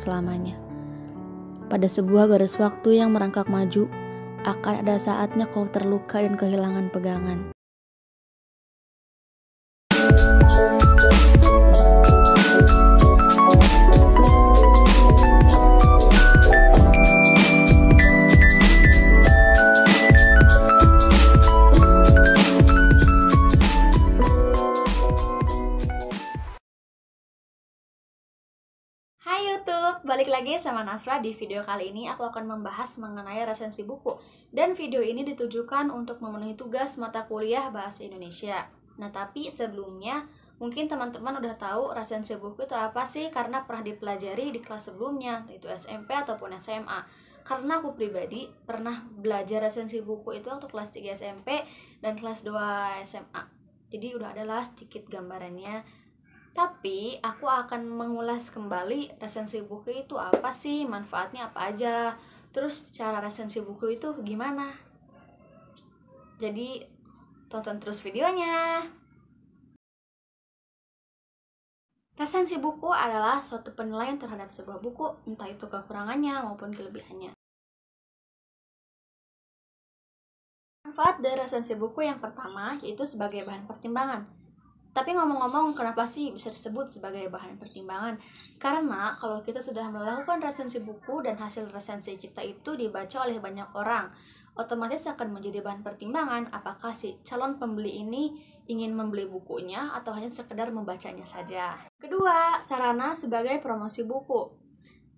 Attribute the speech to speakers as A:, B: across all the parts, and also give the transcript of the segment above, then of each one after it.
A: selamanya. Pada sebuah garis waktu yang merangkak maju, akan ada saatnya kau terluka dan kehilangan pegangan.
B: Hai YouTube, balik lagi sama Naswa. Di video kali ini aku akan membahas mengenai resensi buku. Dan video ini ditujukan untuk memenuhi tugas mata kuliah Bahasa Indonesia. Nah, tapi sebelumnya mungkin teman-teman udah tahu resensi buku itu apa sih, karena pernah dipelajari di kelas sebelumnya, yaitu SMP ataupun SMA. Karena aku pribadi pernah belajar resensi buku itu waktu kelas 3 SMP dan kelas 2 SMA. Jadi udah adalah sedikit gambarannya. Tapi aku akan mengulas kembali resensi buku itu apa sih, manfaatnya apa aja, terus cara resensi buku itu gimana. Jadi tonton terus videonya. Resensi buku adalah suatu penilaian terhadap sebuah buku, entah itu kekurangannya maupun kelebihannya. Manfaat dari resensi buku yang pertama yaitu sebagai bahan pertimbangan. Tapi ngomong-ngomong, kenapa sih bisa disebut sebagai bahan pertimbangan? Karena kalau kita sudah melakukan resensi buku dan hasil resensi kita itu dibaca oleh banyak orang, otomatis akan menjadi bahan pertimbangan apakah si calon pembeli ini ingin membeli bukunya atau hanya sekedar membacanya saja. Kedua, sarana sebagai promosi buku.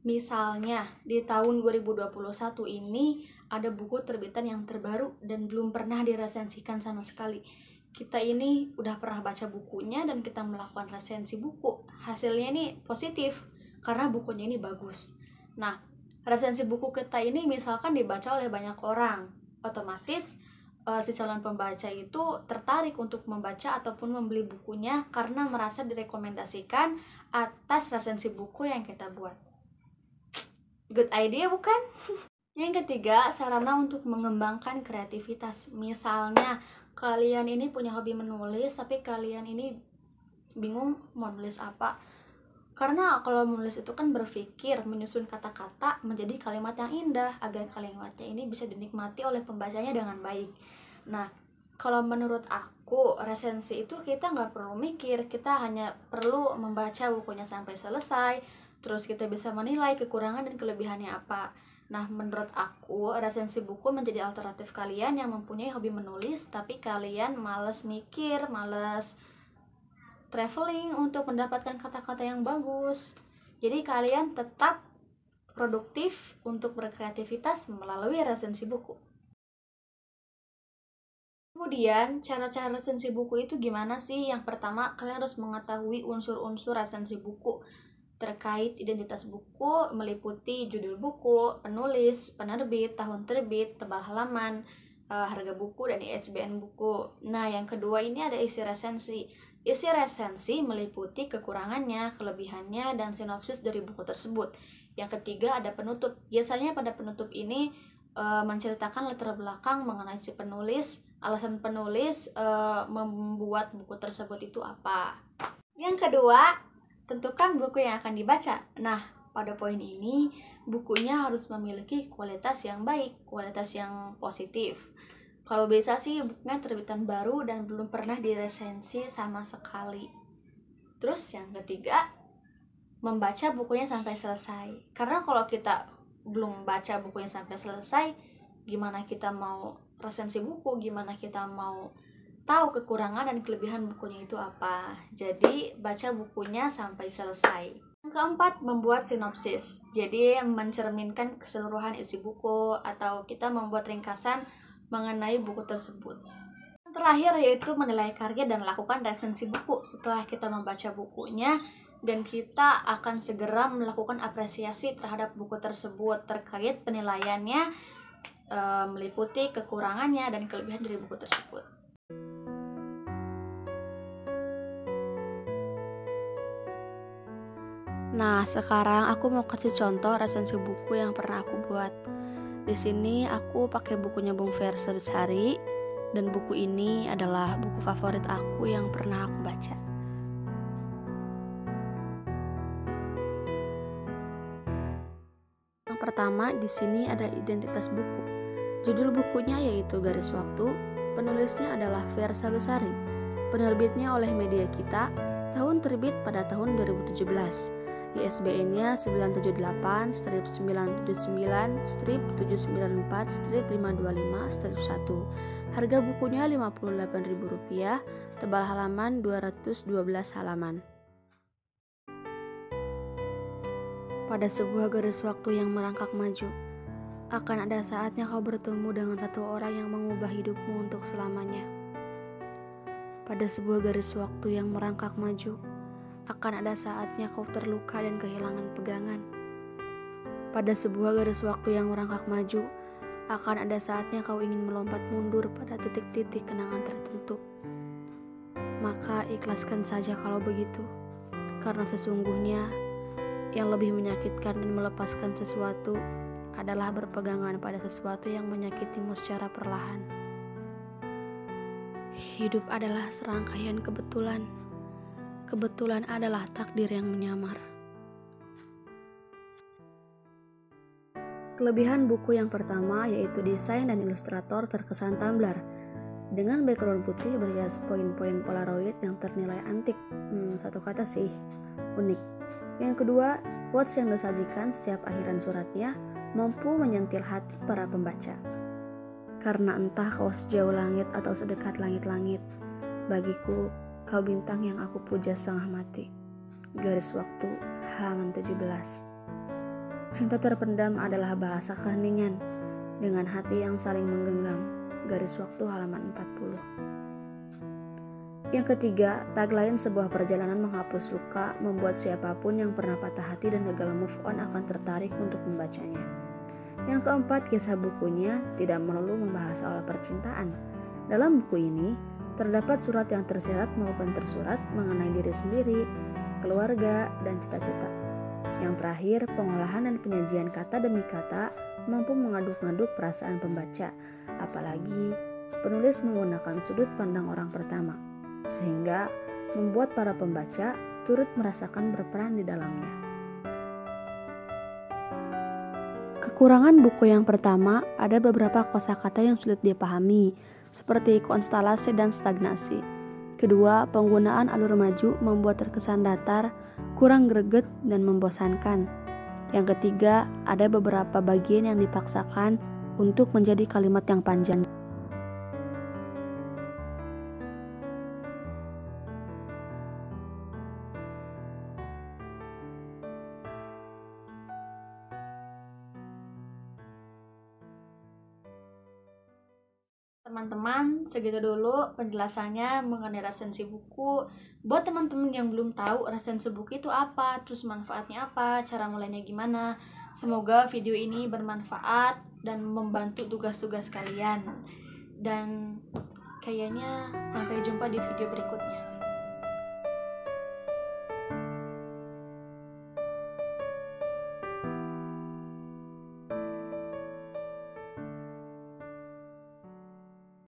B: Misalnya, di tahun 2021 ini ada buku terbitan yang terbaru dan belum pernah diresensikan sama sekali. Kita ini udah pernah baca bukunya dan kita melakukan resensi buku. Hasilnya ini positif karena bukunya ini bagus. Nah, resensi buku kita ini misalkan dibaca oleh banyak orang, otomatis si calon pembaca itu tertarik untuk membaca ataupun membeli bukunya karena merasa direkomendasikan atas resensi buku yang kita buat. Good idea bukan? Yang ketiga, sarana untuk mengembangkan kreativitas. Misalnya, kalian ini punya hobi menulis, tapi kalian ini bingung mau nulis apa. Karena kalau menulis itu kan berpikir, menyusun kata-kata menjadi kalimat yang indah, agar kalimatnya ini bisa dinikmati oleh pembacanya dengan baik. Nah, kalau menurut aku, resensi itu kita nggak perlu mikir, kita hanya perlu membaca bukunya sampai selesai, terus kita bisa menilai kekurangan dan kelebihannya apa. Nah, menurut aku, resensi buku menjadi alternatif kalian yang mempunyai hobi menulis, tapi kalian males mikir, males traveling untuk mendapatkan kata-kata yang bagus. Jadi, kalian tetap produktif untuk berkreativitas melalui resensi buku. Kemudian, cara-cara resensi buku itu gimana sih? Yang pertama, kalian harus mengetahui unsur-unsur resensi buku. Terkait identitas buku meliputi judul buku, penulis, penerbit, tahun terbit, tebal halaman, harga buku, dan ISBN buku. Nah, yang kedua ini ada isi resensi. Isi resensi meliputi kekurangannya, kelebihannya, dan sinopsis dari buku tersebut. Yang ketiga ada penutup. Biasanya pada penutup ini menceritakan latar belakang mengenai si penulis, alasan penulis membuat buku tersebut itu apa. Yang kedua, tentukan buku yang akan dibaca. Nah, pada poin ini, bukunya harus memiliki kualitas yang baik, kualitas yang positif. Kalau bisa sih, bukunya terbitan baru dan belum pernah diresensi sama sekali. Terus yang ketiga, membaca bukunya sampai selesai. Karena kalau kita belum baca bukunya sampai selesai, gimana kita mau resensi buku, gimana kita mau tahu kekurangan dan kelebihan bukunya itu apa. Jadi baca bukunya sampai selesai. Yang keempat, membuat sinopsis. Jadi mencerminkan keseluruhan isi buku atau kita membuat ringkasan mengenai buku tersebut. Yang terakhir yaitu menilai karya dan lakukan resensi buku. Setelah kita membaca bukunya dan kita akan segera melakukan apresiasi terhadap buku tersebut terkait penilaiannya, meliputi kekurangannya dan kelebihan dari buku tersebut.
A: Nah, sekarang aku mau kasih contoh resensi buku yang pernah aku buat. Di sini aku pakai bukunya Bung Versa Besari, dan buku ini adalah buku favorit aku yang pernah aku baca. Pertama, di sini ada identitas buku. Judul bukunya yaitu Garis Waktu, penulisnya adalah Fiersa Besari, penerbitnya oleh Media Kita, tahun terbit pada tahun 2017. ISBN-nya 978-999-794-525-1. Harga bukunya Rp58.000, tebal halaman 212 halaman. Pada sebuah garis waktu yang merangkak maju, akan ada saatnya kau bertemu dengan satu orang yang mengubah hidupmu untuk selamanya. Pada sebuah garis waktu yang merangkak maju, akan ada saatnya kau terluka dan kehilangan pegangan. Pada sebuah garis waktu yang merangkak maju, akan ada saatnya kau ingin melompat mundur pada titik-titik kenangan tertentu. Maka ikhlaskan saja kalau begitu, karena sesungguhnya yang lebih menyakitkan dan melepaskan sesuatu adalah berpegangan pada sesuatu yang menyakitimu secara perlahan. Hidup adalah serangkaian kebetulan. Kebetulan adalah takdir yang menyamar. Kelebihan buku yang pertama yaitu desain dan ilustrator terkesan Tumblr dengan background putih berhias poin-poin Polaroid yang ternilai antik. Satu kata sih, unik. Yang kedua, quotes yang disajikan setiap akhiran suratnya mampu menyentil hati para pembaca. Karena entah kau sejauh langit atau sedekat langit-langit, bagiku kau bintang yang aku puja setengah mati. Garis Waktu, halaman 17. Cinta terpendam adalah bahasa keheningan, dengan hati yang saling menggenggam. Garis Waktu, halaman 40. Yang ketiga, tagline sebuah perjalanan menghapus luka membuat siapapun yang pernah patah hati dan gagal move on akan tertarik untuk membacanya. Yang keempat, kisah bukunya tidak melulu membahas soal percintaan. Dalam buku ini, terdapat surat yang tersirat maupun tersurat mengenai diri sendiri, keluarga, dan cita-cita. Yang terakhir, pengolahan dan penyajian kata demi kata mampu mengaduk-ngaduk perasaan pembaca, apalagi penulis menggunakan sudut pandang orang pertama, sehingga membuat para pembaca turut merasakan berperan di dalamnya. Kekurangan buku yang pertama, ada beberapa kosakata yang sulit dipahami, seperti konstelasi dan stagnasi. Kedua, penggunaan alur maju membuat terkesan datar, kurang greget, dan membosankan. Yang ketiga, ada beberapa bagian yang dipaksakan untuk menjadi kalimat yang panjang.
B: Teman-teman, segitu dulu penjelasannya mengenai resensi buku. Buat teman-teman yang belum tahu resensi buku itu apa, terus manfaatnya apa, cara mulainya gimana. Semoga video ini bermanfaat dan membantu tugas-tugas kalian. Dan kayaknya sampai jumpa di video berikutnya.